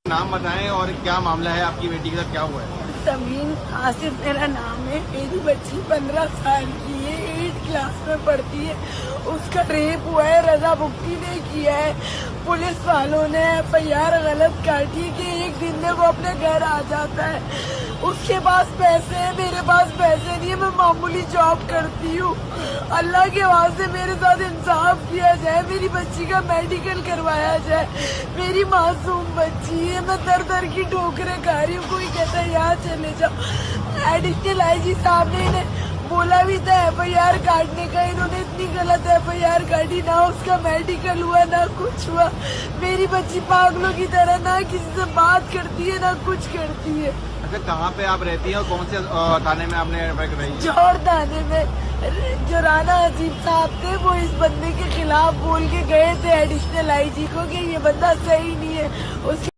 नाम बताएं और क्या मामला है, आपकी बेटी के साथ क्या हुआ है? तमीन आसिफ मेरा नाम है। मेरी बच्ची 15 साल की है, 8 क्लास में पढ़ती है। उसका रेप हुआ है, रजा भुगती ने किया है। पुलिस वालों ने FIR गलत काटी कि एक दिन में वो अपने घर आ जाता है। उसके पास पैसे हैं, मेरे पास पैसे नहीं है। मैं मामूली जॉब करती हूँ। अल्लाह के वास्ते मेरे साथ इंसाफ किया जाए, मेरी बच्ची का मेडिकल करवाया जाए। मेरी मासूम बच्ची है, मैं दर दर की ठोकरें खा रही हूँ। कोई कहता है यहाँ चले जाओ। एडिशनल IG साहब ने इन्हें बोला भी था FIR काटने का, इन्होंने इतनी गलत FIR काटी, ना उसका मेडिकल हुआ ना कुछ हुआ। मेरी बच्ची पागलों की तरह ना किसी से बात करती है ना कुछ करती है। अच्छा, कहाँ पे आप रहती हैं और कौन से थाने में आपने रही? जौहर थाने में। जो राना हसीब साहब थे वो इस बंदे के खिलाफ बोल के गए थे एडिशनल IG को कि ये बंदा सही नहीं है। उसके